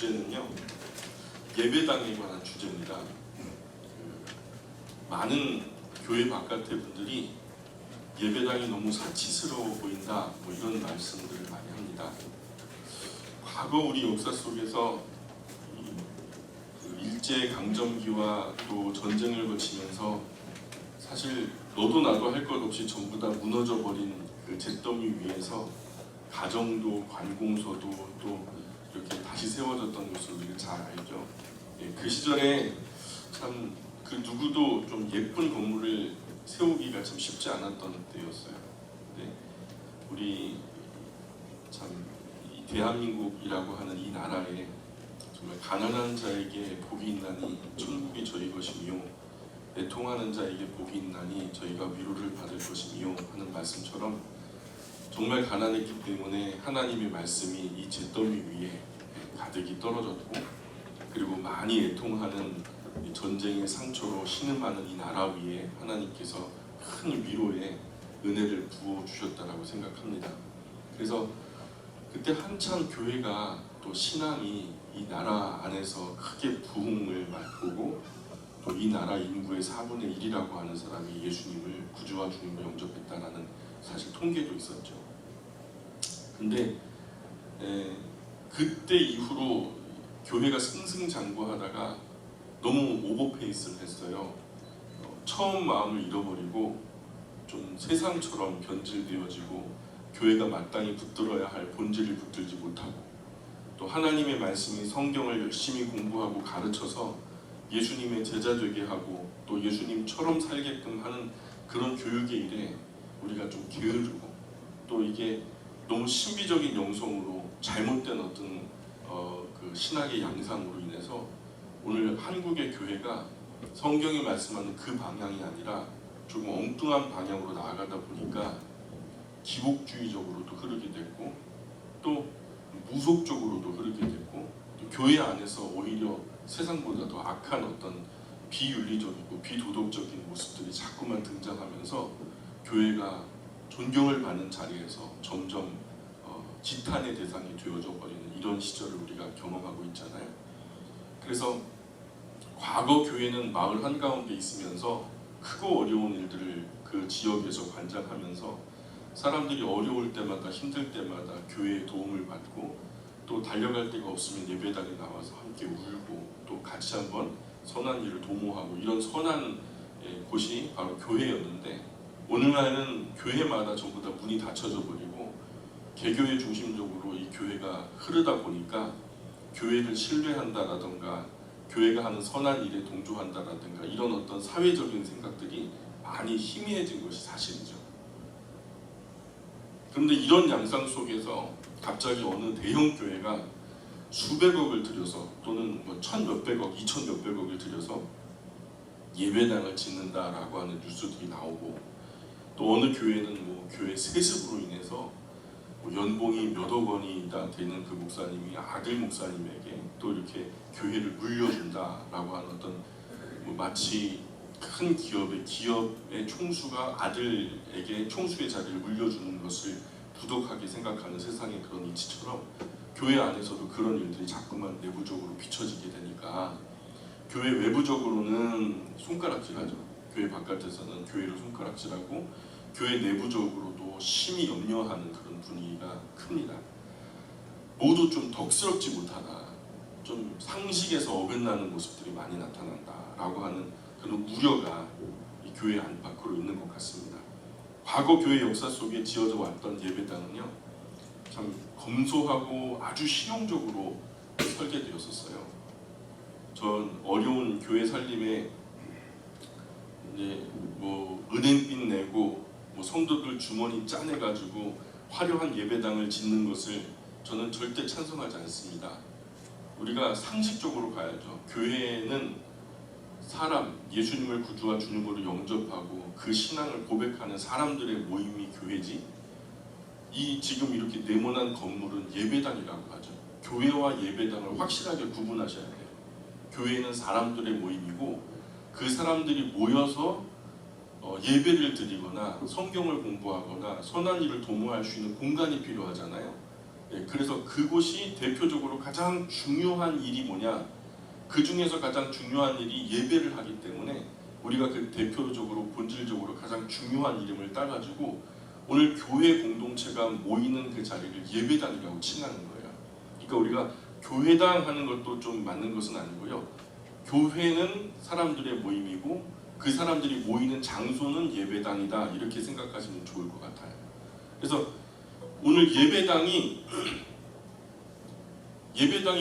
주제는요, 예배당에 관한 주제입니다. 많은 교회 바깥의 분들이 예배당이 너무 사치스러워 보인다, 뭐 이런 말씀들을 많이 합니다. 과거 우리 역사 속에서 일제 강점기와 또 전쟁을 거치면서 사실 너도 나도 할 것 없이 전부 다 무너져 버린 그 잿더미 위에서 가정도 관공서도 또 이렇게 다시 세워졌던 것을 우리가 잘 알죠. 그 시절에 참 그 누구도 좀 예쁜 건물을 세우기가 참 쉽지 않았던 때였어요. 근데 우리 참 이 대한민국이라고 하는 이 나라에 정말 가난한 자에게 복이 있나니 천국이 저희 것이며 애통하는 자에게 복이 있나니 저희가 위로를 받을 것이며 하는 말씀처럼 정말 가난했기 때문에 하나님의 말씀이 이 잿더미 위에 가득히 떨어졌고, 그리고 많이 애통하는 전쟁의 상처로 신음하는 이 나라 위에 하나님께서 큰 위로의 은혜를 부어주셨다라고 생각합니다. 그래서 그때 한참 교회가 또 신앙이 이 나라 안에서 크게 부흥을 맛보고, 또 이 나라 인구의 4분의 1이라고 하는 사람이 예수님을 구주와 주님으로 영접했다라는 사실 통계도 있었죠. 근데 그때 이후로 교회가 승승장구하다가 너무 오버페이스를 했어요. 처음 마음을 잃어버리고 좀 세상처럼 변질되어지고, 교회가 마땅히 붙들어야 할 본질을 붙들지 못하고, 또 하나님의 말씀이 성경을 열심히 공부하고 가르쳐서 예수님의 제자 되게 하고 또 예수님처럼 살게끔 하는 그런 교육의 일에 우리가 좀 게으르고, 또 이게 너무 신비적인 영성으로 잘못된 어떤 그 신학의 양상으로 인해서 오늘 한국의 교회가 성경이 말씀하는 그 방향이 아니라 조금 엉뚱한 방향으로 나아가다 보니까 기복주의적으로도 흐르게 됐고, 또 무속적으로도 흐르게 됐고, 또 교회 안에서 오히려 세상보다 더 악한 어떤 비윤리적이고 비도덕적인 모습들이 자꾸만 등장하면서 교회가 존경을 받는 자리에서 점점 지탄의 대상이 되어져 버리는 이런 시절을 우리가 경험하고 있잖아요. 그래서 과거 교회는 마을 한가운데 있으면서 크고 어려운 일들을 그 지역에서 관장하면서 사람들이 어려울 때마다 힘들 때마다 교회의 도움을 받고, 또 달려갈 데가 없으면 예배당에 나와서 함께 울고 또 같이 한번 선한 일을 도모하고, 이런 선한 곳이 바로 교회였는데, 오늘날은 교회마다 전부 다 문이 닫혀져 버리고 개교회 중심적으로 이 교회가 흐르다 보니까 교회를 신뢰한다라든가 교회가 하는 선한 일에 동조한다라든가 이런 어떤 사회적인 생각들이 많이 희미해진 것이 사실이죠. 그런데 이런 양상 속에서 갑자기 어느 대형 교회가 수백억을 들여서, 또는 뭐 천몇백억, 이천몇백억을 들여서 예배당을 짓는다라고 하는 뉴스들이 나오고, 또 어느 교회는 뭐 교회 세습으로 인해서 뭐 연봉이 몇억 원이 되는 그 목사님이 아들 목사님에게 또 이렇게 교회를 물려준다라고 하는 어떤 뭐 마치 큰 기업의 총수가 아들에게 총수의 자리를 물려주는 것을 부독하게 생각하는 세상의 그런 이치처럼, 교회 안에서도 그런 일들이 자꾸만 내부적으로 비춰지게 되니까 교회 외부적으로는 손가락질하죠. 교회 바깥에서는 교회를 손가락질하고 교회 내부적으로도 심히 염려하는 그런 분위기가 큽니다. 모두 좀 덕스럽지 못하다, 좀 상식에서 어긋나는 모습들이 많이 나타난다라고 하는 그런 우려가 이 교회 안팎으로 있는 것 같습니다. 과거 교회 역사 속에 지어져 왔던 예배당은요, 참 검소하고 아주 실용적으로 설계되었었어요. 전 어려운 교회 살림에 이제 뭐 은행빚 내고 뭐 성도들 주머니 짜내가지고 화려한 예배당을 짓는 것을 저는 절대 찬성하지 않습니다. 우리가 상식적으로 가야죠. 교회는 사람, 예수님을 구주와 주님으로 영접하고 그 신앙을 고백하는 사람들의 모임이 교회지, 이 지금 이렇게 네모난 건물은 예배당이라고 하죠. 교회와 예배당을 확실하게 구분하셔야 돼요. 교회는 사람들의 모임이고, 그 사람들이 모여서 예배를 드리거나 성경을 공부하거나 선한 일을 도모할 수 있는 공간이 필요하잖아요. 그래서 그곳이 대표적으로 가장 중요한 일이 뭐냐? 그 중에서 가장 중요한 일이 예배를 하기 때문에 우리가 그 대표적으로 본질적으로 가장 중요한 이름을 따가지고 오늘 교회 공동체가 모이는 그 자리를 예배당이라고 칭하는 거예요. 그러니까 우리가 교회당 하는 것도 좀 맞는 것은 아니고요. 교회는 사람들의 모임이고 그 사람들이 모이는 장소는 예배당이다, 이렇게 생각하시면 좋을 것 같아요. 그래서 오늘 예배당이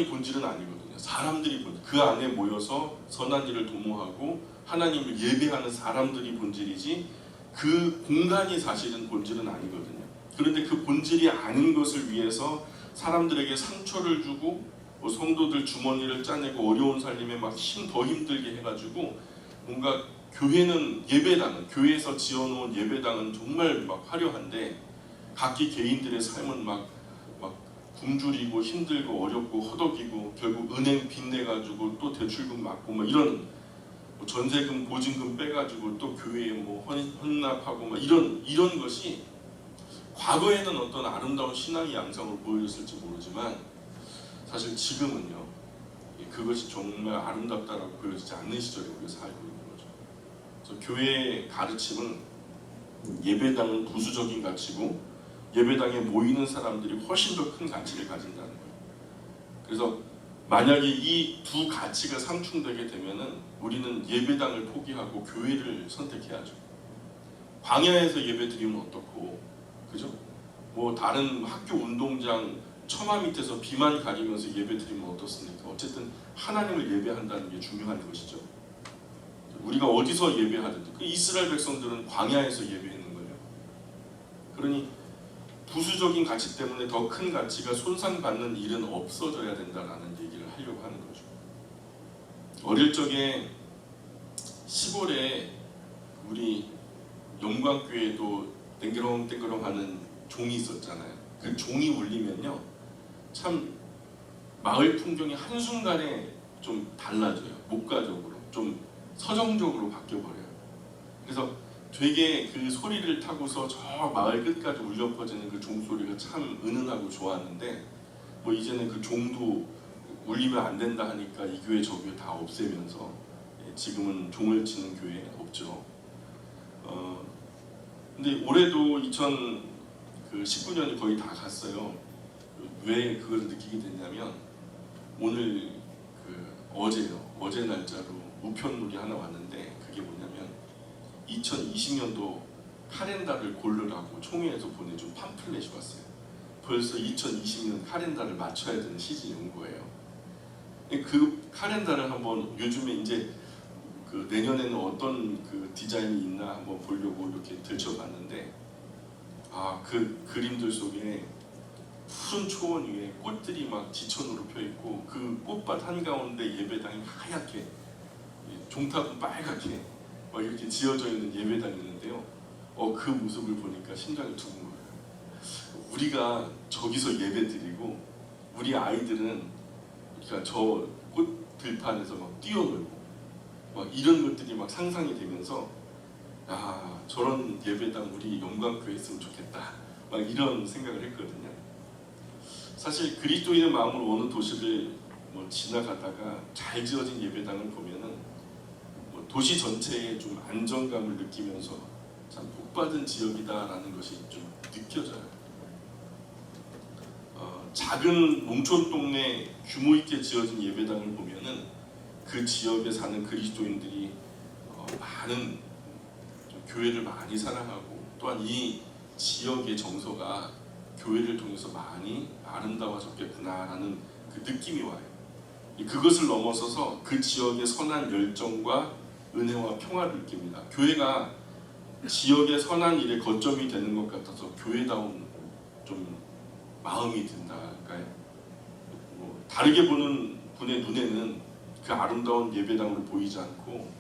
본질은 아니거든요. 사람들이 그 안에 모여서 선한 일을 도모하고 하나님을 예배하는 사람들이 본질이지 그 공간이 사실은 본질은 아니거든요. 그런데 그 본질이 아닌 것을 위해서 사람들에게 상처를 주고 성도들 주머니를 짜내고 어려운 살림에 막 더 힘들게 해가지고 뭔가 교회는 예배당은 교회에서 지어놓은 예배당은 정말 막 화려한데 각기 개인들의 삶은 막 굶주리고 힘들고 어렵고 허덕이고 결국 은행 빚내가지고 또 대출금 맞고 뭐 이런 전세금 보증금 빼가지고 또 교회에 뭐 헌납하고 막 이런 것이 과거에는 어떤 아름다운 신앙의 양상으로 보여졌을지 모르지만 사실 지금은요 그것이 정말 아름답다라고 보여지지 않는 시절에 우리가 살고 있는 거죠. 그래서 교회의 가르침은 예배당은 부수적인 가치고 예배당에 모이는 사람들이 훨씬 더 큰 가치를 가진다는 거예요. 그래서 만약에 이 두 가치가 상충되게 되면은 우리는 예배당을 포기하고 교회를 선택해야죠. 광야에서 예배 드리면 어떻고, 그죠? 뭐 다른 학교 운동장 처마 밑에서 비만 가리면서 예배 드리면 어떻습니까? 어쨌든 하나님을 예배한다는 게 중요한 것이죠. 우리가 어디서 예배하든지 그 이스라엘 백성들은 광야에서 예배했는 거예요. 그러니 부수적인 가치 때문에 더 큰 가치가 손상받는 일은 없어져야 된다라는 얘기를 하려고 하는 거죠. 어릴 적에 시골에 우리 영광교회도 땡그렁땡그렁 하는 종이 있었잖아요. 그 종이 울리면요 참 마을 풍경이 한순간에 좀 달라져요. 목가적으로 좀 서정적으로 바뀌어버려요. 그래서 되게 그 소리를 타고서 저 마을 끝까지 울려 퍼지는 그 종소리가 참 은은하고 좋았는데 뭐 이제는 그 종도 울리면 안 된다 하니까 이 교회 저 교회 다 없애면서 지금은 종을 치는 교회 없죠. 근데 올해도 2019년이 거의 다 갔어요. 왜 그걸 느끼게 됐냐면 오늘 어제 날짜로 우편물이 하나 왔는데 그게 뭐냐면 2020년도 카렌다를 고르라고 총회에서 보내준 팜플렛이 왔어요. 벌써 2020년 카렌다를 맞춰야 되는 시즌이 온 거예요. 그 카렌다를 한번 요즘에 이제 그 내년에는 어떤 그 디자인이 있나 한번 보려고 이렇게 들춰봤는데 그 그림들 속에 푸른 초원 위에 꽃들이 막 지천으로 펴 있고 그 꽃밭 한가운데 예배당이 하얗게 종탑은 빨갛게 막 이렇게 지어져 있는 예배당이 있는데요. 그 모습을 보니까 심장이 두근 거예요. 우리가 저기서 예배 드리고 우리 아이들은 그러니까 저 꽃 들판에서 막 뛰어놀고 막 이런 것들이 막 상상이 되면서 저런 예배당 우리 영광교회 있으면 좋겠다 막 이런 생각을 했거든요. 사실 그리스도인의 마음으로 어느 도시를 뭐 지나가다가 잘 지어진 예배당을 보면은 뭐 도시 전체에 좀 안정감을 느끼면서 참 복받은 지역이다라는 것이 좀 느껴져요. 작은 농촌 동네 규모 있게 지어진 예배당을 보면은 그 지역에 사는 그리스도인들이 많은 교회를 많이 사랑하고 또한 이 지역의 정서가 교회를 통해서 많이 아름다워졌겠구나라는 그 느낌이 와요. 그것을 넘어서서 그 지역의 선한 열정과 은혜와 평화를 느낍니다. 교회가 지역의 선한 일의 거점이 되는 것 같아서 교회다운 좀 마음이 든달까요? 뭐 다르게 보는 분의 눈에는 그 아름다운 예배당으로 보이지 않고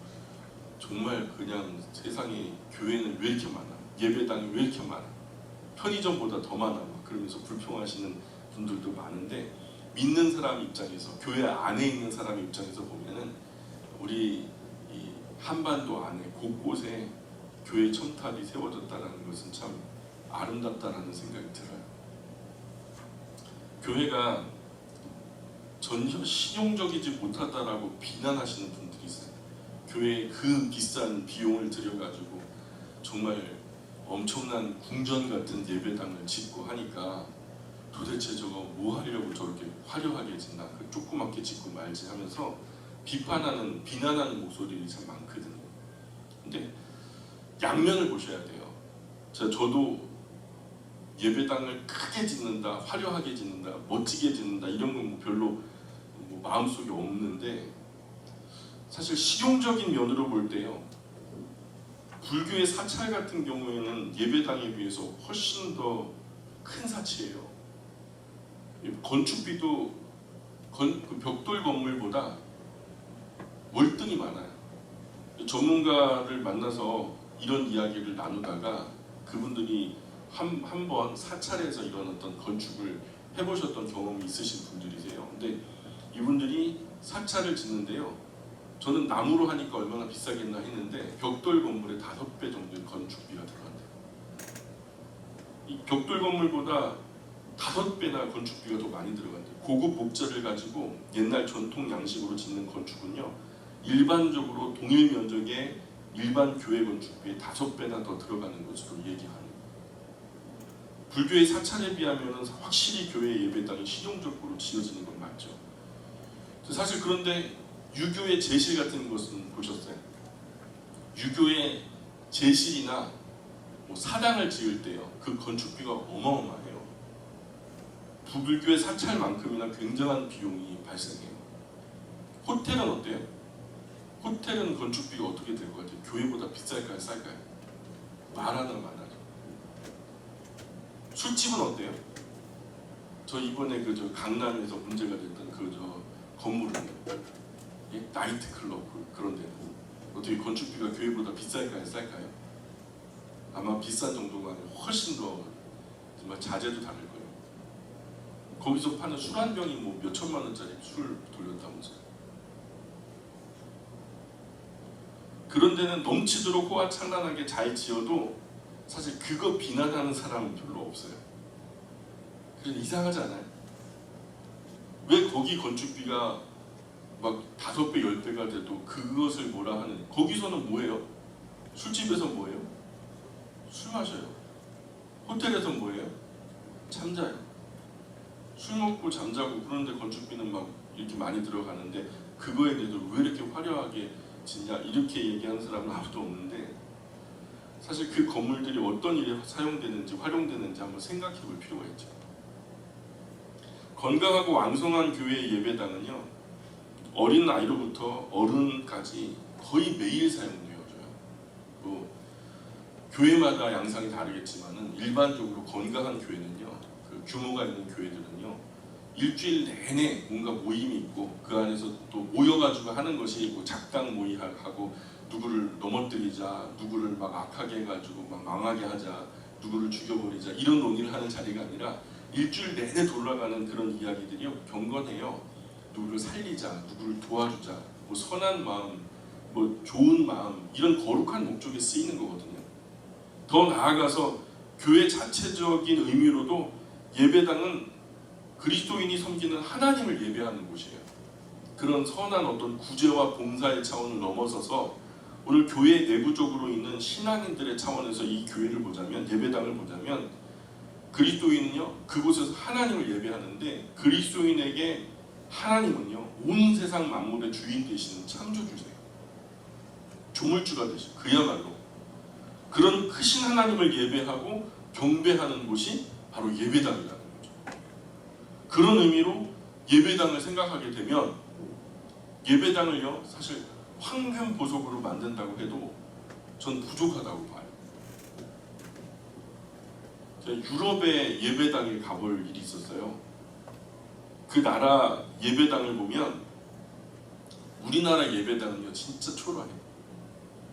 정말 그냥 세상에 교회는 왜 이렇게 많아? 예배당이 왜 이렇게 많아? 편의점보다 더 많아? 막 그러면서 불평하시는 분들도 많은데 믿는 사람 입장에서 교회 안에 있는 사람 입장에서 보면은 우리 이 한반도 안에 곳곳에 교회 첨탑이 세워졌다는 것은 참 아름답다라는 생각이 들어요. 교회가 전혀 실용적이지 못하다라고 비난하시는 분들이 있어요. 교회에 그 비싼 비용을 들여가지고 정말 엄청난 궁전 같은 예배당을 짓고 하니까 도대체 저거 뭐 하려고 저렇게 화려하게 짓나, 그 조그맣게 짓고 말지 하면서 비판하는, 비난하는 목소리들이 참 많거든요. 근데 양면을 보셔야 돼요. 저도 예배당을 크게 짓는다, 화려하게 짓는다, 멋지게 짓는다 이런 건 별로 마음속에 없는데, 사실 실용적인 면으로 볼 때요, 불교의 사찰 같은 경우에는 예배당에 비해서 훨씬 더 큰 사치예요. 건축비도 그 벽돌 건물보다 월등히 많아요. 전문가를 만나서 이런 이야기를 나누다가 그분들이 한 번 사찰에서 이런 어떤 건축을 해보셨던 경험이 있으신 분들이세요. 근데 이분들이 사찰을 짓는데요, 저는 나무로 하니까 얼마나 비싸겠나 했는데 벽돌 건물의 5배 정도의 건축비가 들어간대요. 이 벽돌 건물보다 5배나 건축비가 더 많이 들어간대요. 고급 목재를 가지고 옛날 전통 양식으로 짓는 건축은요, 일반적으로 동일 면적의 일반 교회 건축비의 5배나 더 들어가는 것으로 얘기하는 거예요. 불교의 사찰에 비하면 확실히 교회 예배당이 실용적으로 지어지는 건 맞죠. 사실 그런데 유교의 제실 같은 것은 보셨어요? 유교의 제실이나 사당을 지을 때요, 그 건축비가 어마어마해요. 불교의 사찰만큼이나 굉장한 비용이 발생해요. 호텔은 어때요? 호텔은 건축비가 어떻게 될 것 같아요? 교회보다 비쌀까요, 쌀까요? 말하나 마나죠. 술집은 어때요? 저 이번에 저 강남에서 문제가 됐던 건물은요, 예? 나이트 클럽 그런 데는 어떻게 건축비가 교회보다 비쌀까요, 쌀까요? 아마 비싼 정도가 아니라 훨씬 더 정말 자재도 다를 거예요. 거기서 파는 술 한 병이 몇 천만 원짜리 술 돌렸다면서요. 그런 데는 넘치도록 호화창란하게 잘 지어도 사실 그거 비난하는 사람은 별로 없어요. 그래서 이상하지 않아요? 왜 거기 건축비가 막 5배, 10배가 돼도 그것을 뭐라 하는, 거기서는 뭐예요? 술집에서 뭐예요? 술 마셔요. 호텔에서 뭐예요? 잠자요. 술 먹고 잠자고, 그런데 건축비는 막 이렇게 많이 들어가는데 그거에 대해서 왜 이렇게 화려하게 짓냐 이렇게 얘기하는 사람은 아무도 없는데, 사실 그 건물들이 어떤 일에 사용되는지 활용되는지 한번 생각해 볼 필요가 있죠. 건강하고 왕성한 교회의 예배당은요, 어린 아이로부터 어른까지 거의 매일 사용되어져요. 교회마다 양상이 다르겠지만은 일반적으로 건강한 교회는요, 그 규모가 있는 교회들은요, 일주일 내내 뭔가 모임이 있고 그 안에서 또 모여가지고 하는 것이 작당 모의하고 누구를 넘어뜨리자, 누구를 막 악하게 해가지고 막 망하게 하자, 누구를 죽여버리자 이런 논의를 하는 자리가 아니라 일주일 내내 돌아가는 그런 이야기들이요, 경건해요. 누구를 살리자, 누구를 도와주자, 선한 마음, 좋은 마음, 이런 거룩한 목적에 쓰이는 거거든요. 더 나아가서 교회 자체적인 의미로도 예배당은 그리스도인이 섬기는 하나님을 예배하는 곳이에요. 그런 선한 어떤 구제와 봉사의 차원을 넘어서서 오늘 교회 내부적으로 있는 신앙인들의 차원에서 이 교회를 보자면, 예배당을 보자면, 그리스도인은요, 그곳에서 하나님을 예배하는데 그리스도인에게 하나님은요, 온 세상 만물의 주인 되시는 창조주세요. 조물주가 되시고, 그야말로 그런 크신 하나님을 예배하고 경배하는 곳이 바로 예배당이라는 거죠. 그런 의미로 예배당을 생각하게 되면, 예배당을요, 사실 황금 보석으로 만든다고 해도 전 부족하다고 봐요. 제가 유럽의 예배당에 가볼 일이 있었어요. 그 나라 예배당을 보면 우리나라 예배당은요, 진짜 초라해요.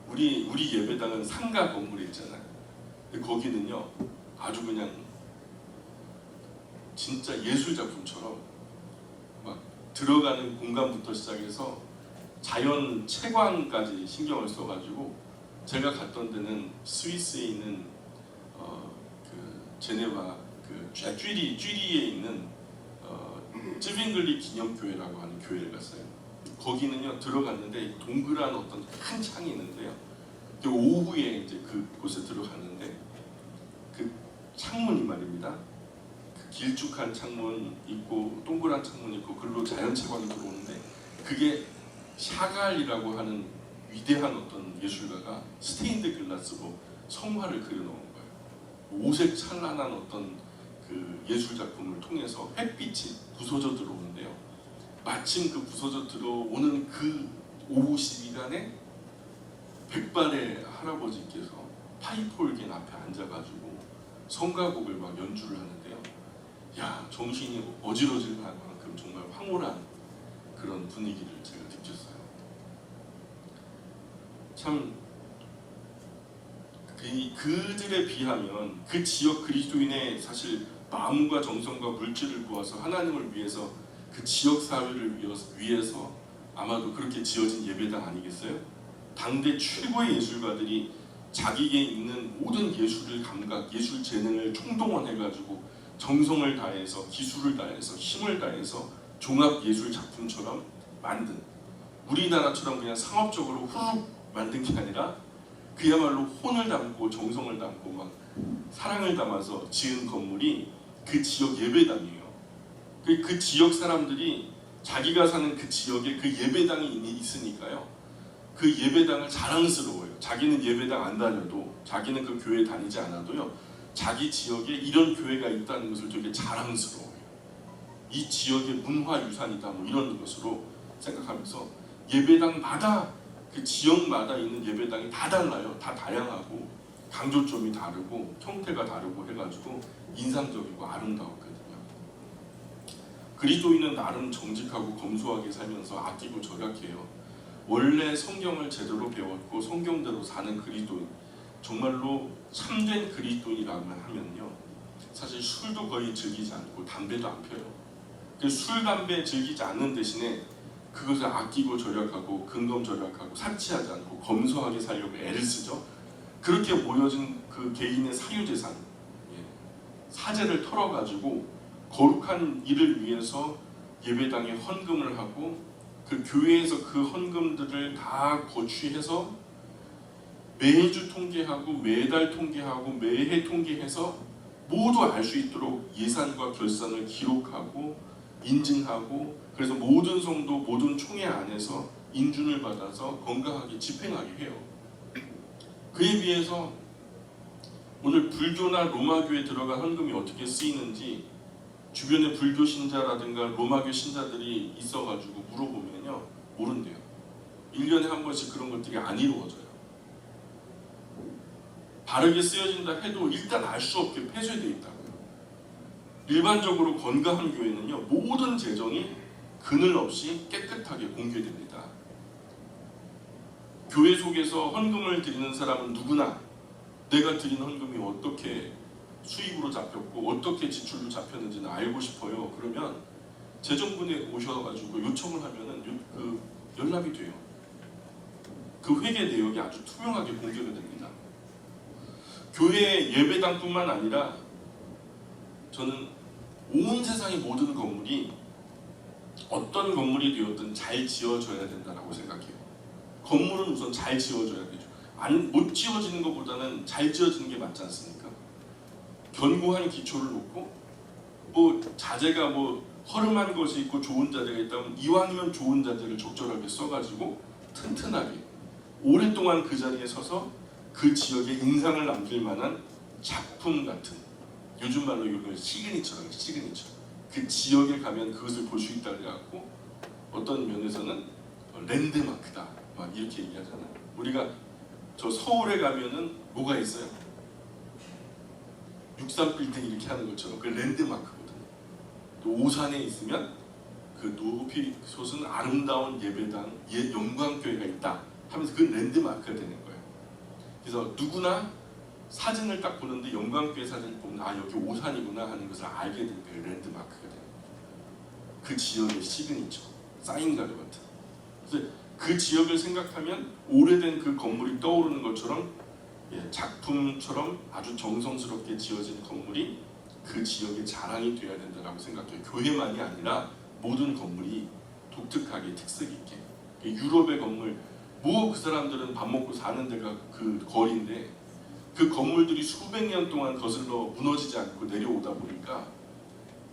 우리 예배당은 상가 건물에 있잖아요. 근데 거기는요, 아주 그냥 진짜 예술 작품처럼 막 들어가는 공간부터 시작해서 자연 채광까지 신경을 써가지고, 제가 갔던 데는 스위스에 있는 그 제네바 그 쥐리에 있는 찌빙글리 기념교회라고 하는 교회를 갔어요. 거기는요 들어갔는데 동그란 어떤 큰 창이 있는데요. 오후에 이제 그곳에 들어갔는데 그 창문이 말입니다. 그 길쭉한 창문 있고 동그란 창문 있고 글로 자연채광이 들어오는데 그게 샤갈이라고 하는 위대한 어떤 예술가가 스테인드 글라스로 성화를 그려놓은 거예요. 오색 찬란한 어떤 그 예술 작품을 통해서 햇빛이 부서져 들어오는데요. 마침 그 부서져 들어오는 그 오후 시간에 백발의 할아버지께서 파이프 올겐 앞에 앉아가지고 성가곡을 막 연주를 하는데요. 야, 정신이 어지러질 만큼 정말 황홀한 그런 분위기를 제가 느꼈어요. 참 그들에 비하면 그 지역 그리스도인의 사실 마음과 정성과 물질을 모아서 하나님을 위해서 그 지역 사회를 위해서 아마도 그렇게 지어진 예배당 아니겠어요? 당대 최고의 예술가들이 자기에게 있는 모든 예술을 감각, 예술 재능을 총동원해가지고 정성을 다해서 기술을 다해서 힘을 다해서 종합 예술 작품처럼 만든, 우리나라처럼 그냥 상업적으로 훅 만든 게 아니라 그야말로 혼을 담고 정성을 담고 막 사랑을 담아서 지은 건물이 그 지역 예배당이에요. 그 지역 사람들이 자기가 사는 그 지역에 그 예배당이 있으니까요. 그 예배당을 자랑스러워요. 자기는 예배당 안 다녀도, 자기는 그 교회 다니지 않아도요, 자기 지역에 이런 교회가 있다는 것을 되게 자랑스러워요. 이 지역의 문화유산이다 뭐 이런 것으로 생각하면서 예배당마다 그 지역마다 있는 예배당이 다 달라요. 다 다양하고 강조점이 다르고 형태가 다르고 해가지고 인상적이고 아름다웠거든요. 그리스도인은 나름 정직하고 검소하게 살면서 아끼고 절약해요. 원래 성경을 제대로 배웠고 성경대로 사는 그리스도인, 정말로 참된 그리스도인이라면 하면요, 사실 술도 거의 즐기지 않고 담배도 안 펴요. 술, 담배 즐기지 않는 대신에 그것을 아끼고 절약하고 근검절약하고 사치하지 않고 검소하게 살려고 애를 쓰죠. 그렇게 모여진 그 개인의 사유재산, 사재를 털어가지고 거룩한 일을 위해서 예배당에 헌금을 하고 그 교회에서 그 헌금들을 다 거취해서 매주 통계하고 매달 통계하고 매해 통계해서 모두 알 수 있도록 예산과 결산을 기록하고 인증하고, 그래서 모든 성도 모든 총회 안에서 인준을 받아서 건강하게 집행하게 해요. 그에 비해서 오늘 불교나 로마교에 들어간 헌금이 어떻게 쓰이는지 주변에 불교 신자라든가 로마교 신자들이 있어가지고 물어보면요, 모른대요. 1년에 한 번씩 그런 것들이 안 이루어져요. 바르게 쓰여진다 해도 일단 알 수 없게 폐쇄되어 있다고요. 일반적으로 건강한 교회는요, 모든 재정이 그늘 없이 깨끗하게 공개됩니다. 교회 속에서 헌금을 드리는 사람은 누구나 내가 드린 헌금이 어떻게 수입으로 잡혔고 어떻게 지출로 잡혔는지는 알고 싶어요. 그러면 재정분에 오셔가지고 요청을 하면은 연락이 돼요. 그 회계 내역이 아주 투명하게 공개가 됩니다. 교회 예배당뿐만 아니라 저는 온 세상의 모든 건물이 어떤 건물이 되었든 잘 지어져야 된다고 생각해요. 건물은 우선 잘 지어져야 되죠. 못 지어지는 것보다는 잘 지어지는 게 맞지 않습니까? 견고한 기초를 놓고 자재가 허름한 것이 있고 좋은 자재가 있다면 이왕이면 좋은 자재를 적절하게 써가지고 튼튼하게 오랫동안 그 자리에 서서 그 지역에 인상을 남길 만한 작품 같은, 요즘 말로 이걸 시그니처라고 해요. 시그니처. 그 지역에 가면 그것을 볼 수 있다 그래갖고 어떤 면에서는 랜드마크다 막 이렇게 얘기하잖아요. 우리가 저 서울에 가면은 뭐가 있어요? 63빌딩 이렇게 하는 것처럼 그 랜드마크거든요. 또 오산에 있으면 그 높이 솟은 아름다운 예배당, 영광교회가 있다 하면서 그 랜드마크가 되는 거예요. 그래서 누구나 사진을 딱 보는데 영광교회 사진을 보면 아, 여기 오산이구나 하는 것을 알게 되는 그 랜드마크가 되는 거예요. 그 지역의 시그니처, 사인가루 같은. 그래서 그 지역을 생각하면 오래된 그 건물이 떠오르는 것처럼 작품처럼 아주 정성스럽게 지어진 건물이 그 지역의 자랑이 되어야 된다고 생각해요. 교회만이 아니라 모든 건물이 독특하게 특색 있게. 유럽의 건물, 뭐 그 사람들은 밥 먹고 사는 데가 그 거리인데 그 건물들이 수백 년 동안 거슬러 무너지지 않고 내려오다 보니까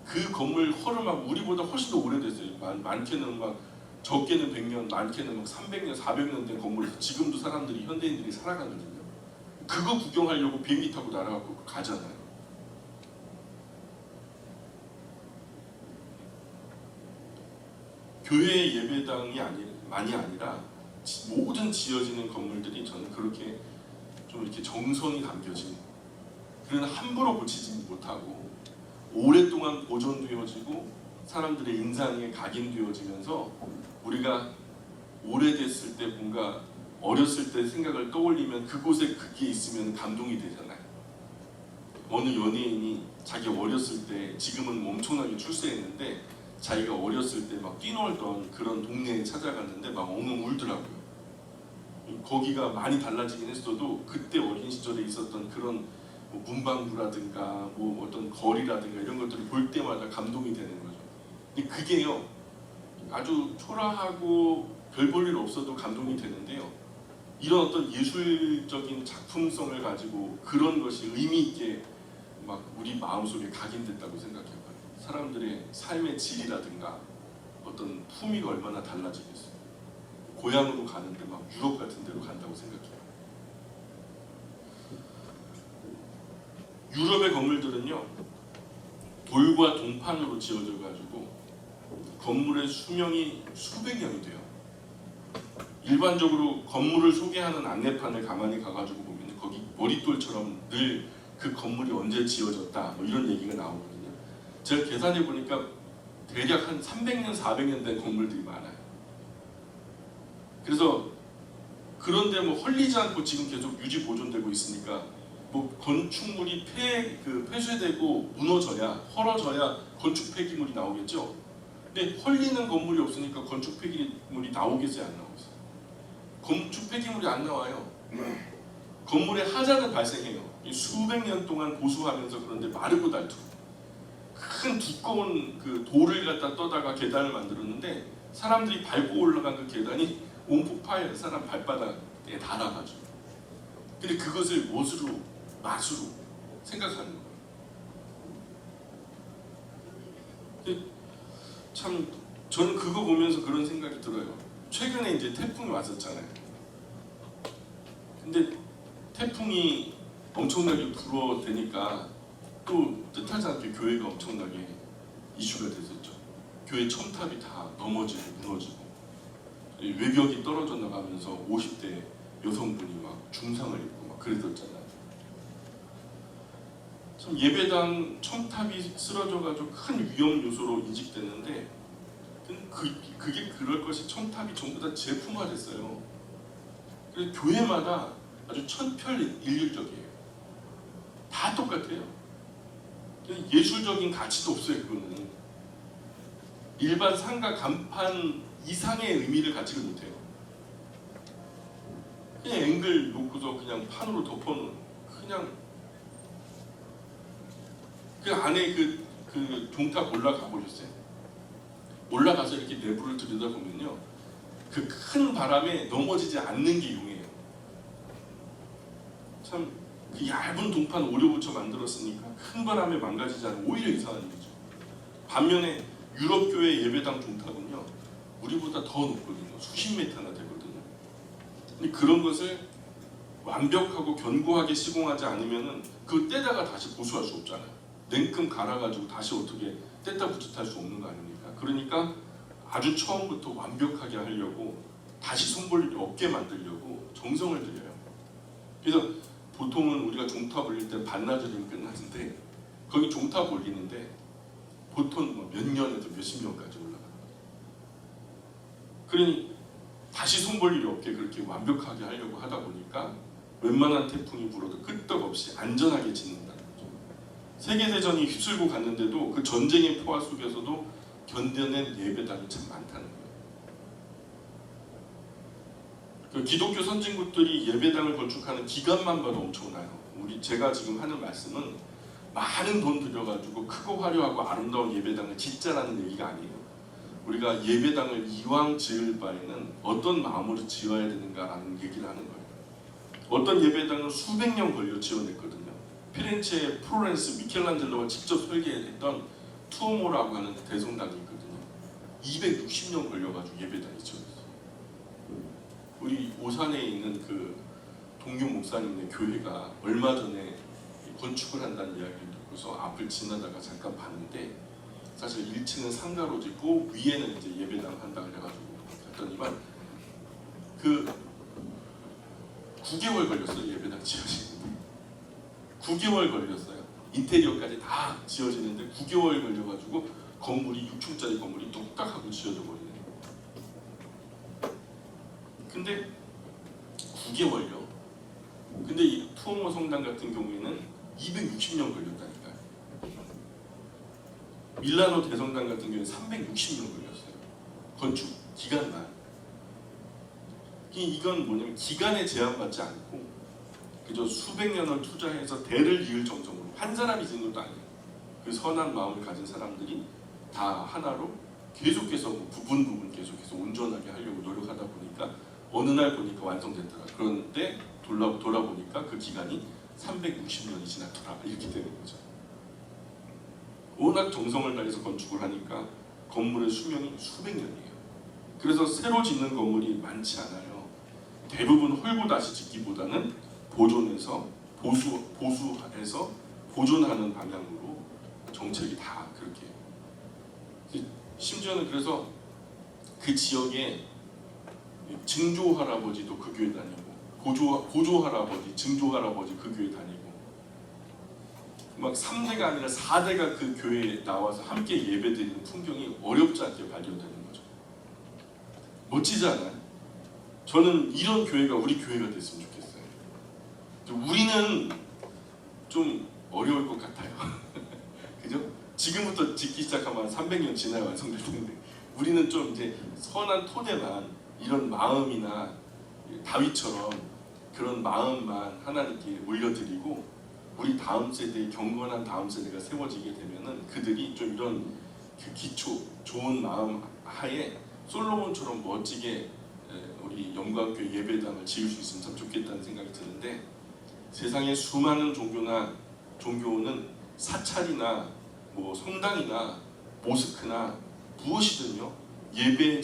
그 건물 허름하고 우리보다 훨씬 더 오래됐어요. 많게는 막 적게는 100년, 많게는 막 300년, 400년 된 건물에서 지금도 사람들이 현대인들이 살아가거든요. 그거 구경하려고 비행기 타고 날아가고 가잖아요. 교회 예배당이 만이 아니라 모든 지어지는 건물들이 저는 그렇게 좀 이렇게 정성이 담겨진, 그러나 함부로 고치지 못하고 오랫동안 보존되어지고 사람들의 인상에 각인되어지면서 우리가 오래됐을 때 뭔가 어렸을 때 생각을 떠올리면 그곳에 그게 있으면 감동이 되잖아요. 어느 연예인이 자기 어렸을 때, 지금은 뭐 엄청나게 출세했는데 자기가 어렸을 때 막 뛰놀던 그런 동네에 찾아갔는데 막 엉엉 울더라고요. 거기가 많이 달라지긴 했어도 그때 어린 시절에 있었던 그런 뭐 문방구라든가 뭐 어떤 거리라든가 이런 것들을 볼 때마다 감동이 되는 거죠. 근데 그게요, 아주 초라하고 별 볼 일 없어도 감동이 되는데요, 이런 어떤 예술적인 작품성을 가지고 그런 것이 의미 있게 막 우리 마음속에 각인됐다고 생각해요. 사람들의 삶의 질이라든가 어떤 품위가 얼마나 달라지겠어요. 고향으로 가는데 막 유럽 같은 데로 간다고 생각해요. 유럽의 건물들은요, 돌과 동판으로 지어져 가지고 건물의 수명이 수백 년이 돼요. 일반적으로 건물을 소개하는 안내판을 가만히 가가지고 보면 거기 머릿돌처럼 늘 그 건물이 언제 지어졌다 뭐 이런 얘기가 나오거든요. 제가 계산해 보니까 대략 한 300년, 400년 된 건물들이 많아요. 그래서 그런데 뭐 헐리지 않고 지금 계속 유지 보존되고 있으니까 뭐 건축물이 폐쇄되고 무너져야, 헐어져야 건축 폐기물이 나오겠죠. 근데 헐리는 건물이 없으니까 건축 폐기물이 나오겠어요, 안 나오겠어요? 건축 폐기물이 안 나와요. 건물에 하자는 발생해요. 수백 년 동안 보수하면서 그런데 마르고 닳고 큰 두꺼운 그 돌을 갖다 떠다가 계단을 만들었는데 사람들이 밟고 올라간 그 계단이 온폭 파여 사람 발바닥에 닿아가지고, 근데 그것을 멋으로 맛으로 생각하는 거예요. 참 저는 그거 보면서 그런 생각이 들어요. 최근에 이제 태풍이 왔었잖아요. 근데 태풍이 엄청나게 불어대니까 또 뜻하지 않게 교회가 엄청나게 이슈가 됐었죠. 교회 첨탑이 다 넘어지고 무너지고 외벽이 떨어져 나가면서 50대 여성분이 막 중상을 입고 막 그랬었잖아요. 참 예배당 첨탑이 쓰러져가지고 큰 위험 요소로 인식됐는데 그게 그럴 것이 첨탑이 전부 다 제품화됐어요. 그래서 교회마다 아주 천편일률적이에요. 다 똑같아요. 예술적인 가치도 없어요. 그거는 일반 상가 간판 이상의 의미를 갖지를 못해요. 그냥 앵글 놓고서 그냥 판으로 덮어놓은, 그냥 그 안에 그 종탑 올라가 보셨어요? 올라가서 이렇게 내부를 들여다보면요, 그 큰 바람에 넘어지지 않는 게 용이에요. 참 그 얇은 동판 오려붙여 만들었으니까 큰 바람에 망가지지 않고 오히려 이상한 거죠. 반면에 유럽 교회 예배당 종탑은요, 우리보다 더 높거든요. 수십 미터나 되거든요. 근데 그런 것을 완벽하고 견고하게 시공하지 않으면은 그 떼다가 다시 보수할 수 없잖아요. 냉큼 갈아가지고 다시 어떻게 뗐다 붙였다 할 수 없는 거 아닙니까? 그러니까 아주 처음부터 완벽하게 하려고 다시 손볼 일 없게 만들려고 정성을 들여요. 그래서 보통은 우리가 종탑 올릴 때 반나절이면 끝나는데 거기 종탑 올리는데 보통 몇 년에서 몇십 년까지 올라가요. 그러니 다시 손볼 일이 없게 그렇게 완벽하게 하려고 하다 보니까 웬만한 태풍이 불어도 끄떡없이 안전하게 짓는다는 거죠. 세계대전이 휩쓸고 갔는데도 그 전쟁의 포화 속에서도 견뎌낸 예배당이 참 많다는 거예요. 그 기독교 선진국들이 예배당을 건축하는 기간만 봐도 엄청나요. 제가 지금 하는 말씀은 많은 돈 들여가지고 크고 화려하고 아름다운 예배당을 짓자라는 얘기가 아니에요. 우리가 예배당을 이왕 지을 바에는 어떤 마음으로 지어야 되는가라는 얘기를 하는 거예요. 어떤 예배당은 수백 년 걸려 지어냈거든요. 피렌체의 플로렌스 미켈란젤로가 직접 설계했던 투오모라고 하는 대성당이 있거든요. 260년 걸려가지고 예배당이 지어졌어요. 우리 오산에 있는 그 동규 목사님의 교회가 얼마 전에 건축을 한다는 이야기를 듣고서 앞을 지나다가 잠깐 봤는데, 사실 1층은 상가로 짓고 위에는 이제 예배당 한다 그래가지고 갔더니만 그 9개월 걸렸어요. 예배당 지어지는데 9개월 걸렸어요. 인테리어까지 다 지어지는데 9개월 걸려가지고 건물이 6층짜리 건물이 뚝딱 하고 지어져 버리네. 근데 9개월요. 근데 이 투오모 성당 같은 경우에는 260년 걸렸다니까요. 밀라노 대성당 같은 경우에는 360년 걸렸어요. 건축 기간만. 이건 뭐냐면 기간에 제한받지 않고 그저 수백 년을 투자해서 대를 이을 정성으로, 한 사람이 짓는 것도 아니에요. 그 선한 마음을 가진 사람들이 다 하나로 계속해서 부분 계속해서 온전하게 하려고 노력하다 보니까 어느 날 보니까 완성됐더라. 그런데 돌아보니까 그 기간이 360년이 지났더라. 이렇게 되는 거죠. 워낙 정성을 다해서 건축을 하니까 건물의 수명이 수백 년이에요. 그래서 새로 짓는 건물이 많지 않아요. 대부분 헐고 다시 짓기보다는 보존해서 보수해서 보존하는 방향으로 정책이 다 그렇게 해요. 심지어는 그래서 그 지역에 증조 할아버지도 그 교회 다니고, 고조 할아버지, 증조 할아버지 그 교회 다니고, 막 3대가 아니라 4대가 그 교회에 나와서 함께 예배드리는 풍경이 어렵지 않게 발견되는 거죠. 멋지지 않아요? 저는 이런 교회가 우리 교회가 됐으면 좋겠어요. 우리는 좀 어려울 것 같아요. 그죠? 지금부터 짓기 시작하면 300년 지나야 완성될 텐데, 우리는 좀 이제 선한 토대만, 이런 마음이나 다윗처럼 그런 마음만 하나님께 올려드리고, 우리 다음 세대, 경건한 다음 세대가 세워지게 되면은 그들이 좀 이런 그 기초, 좋은 마음 하에 솔로몬처럼 멋지게 우리 영광교회 예배당을 지을 수 있으면 참 좋겠다는 생각이 드는데, 세상의 수많은 종교는 사찰이나 뭐 성당이나 모스크나 무엇이든요, 예배의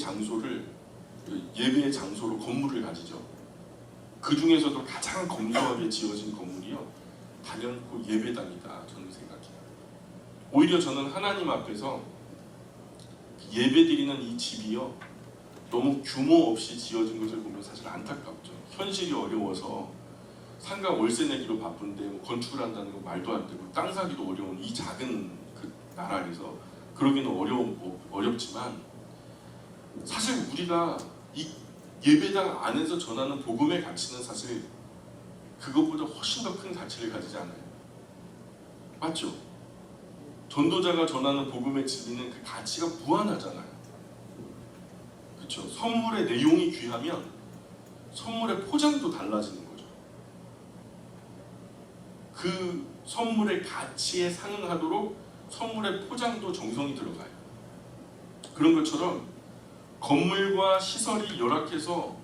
장소로 건물을 가지죠. 그 중에서도 가장 검소하게 지어진 건물이요, 단연코 예배당이다, 저는 생각해요. 오히려 저는 하나님 앞에서 예배드리는 이 집이요, 너무 규모 없이 지어진 것을 보면 사실 안타깝죠. 현실이 어려워서 상가 월세 내기로 바쁜데 뭐 건축을 한다는 거 말도 안 되고, 땅 사기도 어려운 이 작은 그 나라에서 그러기는 어렵지만, 사실 우리가 이 예배당 안에서 전하는 복음의 가치는 사실 그것보다 훨씬 더 큰 가치를 가지지 않아요. 맞죠? 전도자가 전하는 복음의 진리는 그 가치가 무한하잖아요. 그렇죠? 선물의 내용이 귀하면 선물의 포장도 달라지는 거죠. 그 선물의 가치에 상응하도록 선물의 포장도 정성이 들어가요. 그런 것처럼 건물과 시설이 열악해서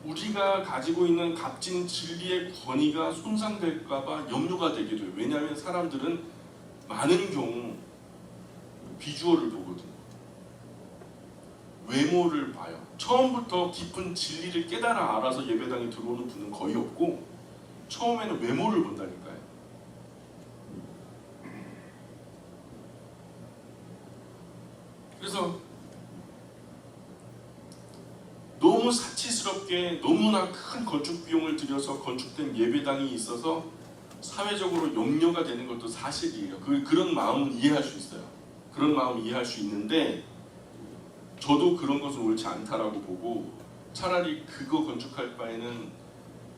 우리가 가지고 있는 값진 진리의 권위가 손상될까봐 염려가 되게 돼요. 왜냐하면 사람들은 많은 경우 비주얼을 보거든요. 외모를 봐요. 처음부터 깊은 진리를 깨달아 알아서 예배당에 들어오는 분은 거의 없고, 처음에는 외모를 본다니까요. 그래서 너무 사치스럽게 너무나 큰 건축 비용을 들여서 건축된 예배당이 있어서 사회적으로 염려가 되는 것도 사실이에요. 그런 마음은 이해할 수 있어요. 그런 마음 이해할 수 있는데, 저도 그런 것은 옳지 않다라고 보고, 차라리 그거 건축할 바에는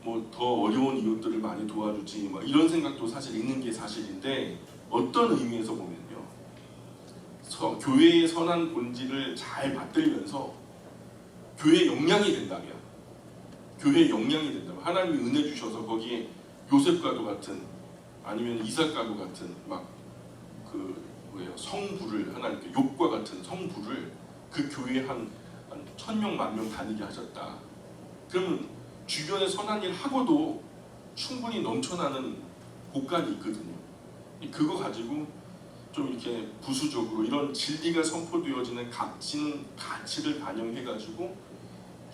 뭐 더 어려운 이웃들을 많이 도와주지, 뭐 이런 생각도 사실 있는 게 사실인데, 어떤 의미에서 보면요, 교회의 선한 본질을 잘 받들면서 교회의 역량이 된다면, 하나님이 은혜 주셔서 거기에 요셉과도 같은 아니면 이삭가루 같은 막 그 뭐예요 성부를 하나님께 욕과 같은 성부를 그 교회에 한 1000명 10,000명 다니게 하셨다. 그러면 주변에 선한 일 하고도 충분히 넘쳐나는 곳간이 있거든요. 그거 가지고 좀 이렇게 부수적으로 이런 진리가 선포되어지는 값진 가치를 반영해가지고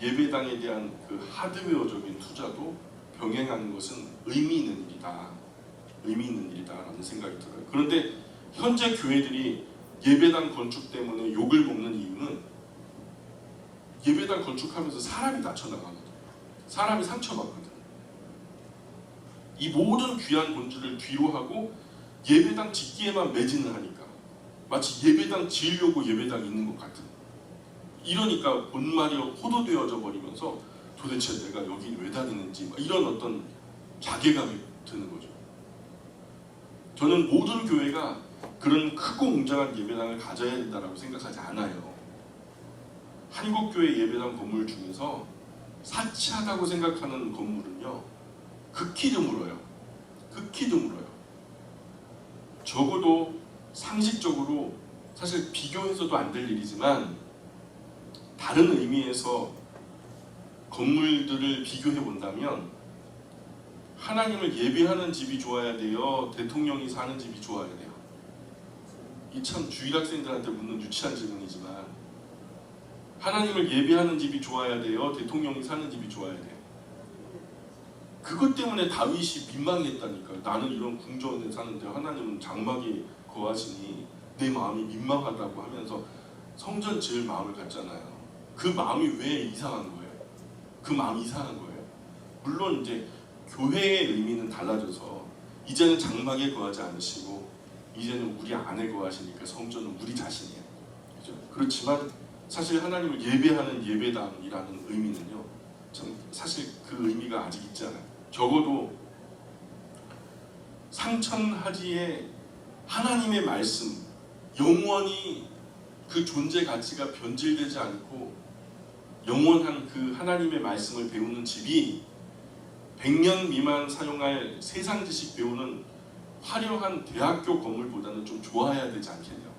예배당에 대한 그 하드웨어적인 투자도 병행하는 것은 의미 있는 일이다. 의미 있는 일이다라는 생각이 들어요. 그런데 현재 교회들이 예배당 건축 때문에 욕을 먹는 이유는 예배당 건축하면서 사람이 다쳐나가거든. 사람이 상처받거든. 이 모든 귀한 본질을 뒤로하고 예배당 짓기에만 매진을 하니까 마치 예배당 지으려고 예배당이 있는 것 같은, 이러니까 본말이 호도되어져 버리면서 도대체 내가 여기 왜 다니는지 이런 어떤 자괴감이 드는 거죠. 저는 모든 교회가 그런 크고 웅장한 예배당을 가져야 된다고 생각하지 않아요. 한국교회 예배당 건물 중에서 사치하다고 생각하는 건물은요, 극히 드물어요. 극히 드물어요. 적어도 상식적으로 사실 비교해서도 안 될 일이지만 다른 의미에서 건물들을 비교해 본다면 하나님을 예배하는 집이 좋아야 돼요? 대통령이 사는 집이 좋아야 돼요? 이 참 주일학생들한테 묻는 유치한 질문이지만 하나님을 예배하는 집이 좋아야 돼요? 대통령이 사는 집이 좋아야 돼요? 그것 때문에 다윗이 민망했다니까요. 나는 이런 궁전에 사는데 하나님은 장막에 거하시니 내 마음이 민망하다고 하면서 성전 지을 마음을 갖잖아요. 그 마음이 왜 이상한 거예요? 그 마음이 이상한 거예요. 물론 이제 교회의 의미는 달라져서 이제는 장막에 거하지 않으시고 이제는 우리 안에 거하시니까 성전은 우리 자신이에요. 그렇죠? 그렇지만 사실 하나님을 예배하는 예배당이라는 의미는요, 참 사실 그 의미가 아직 있지 않아요. 적어도 상천하지에 하나님의 말씀, 영원히 그 존재 가치가 변질되지 않고 영원한 그 하나님의 말씀을 배우는 집이 100년 미만 사용할 세상 지식 배우는 화려한 대학교 건물보다는 좀 좋아야 되지 않겠냐.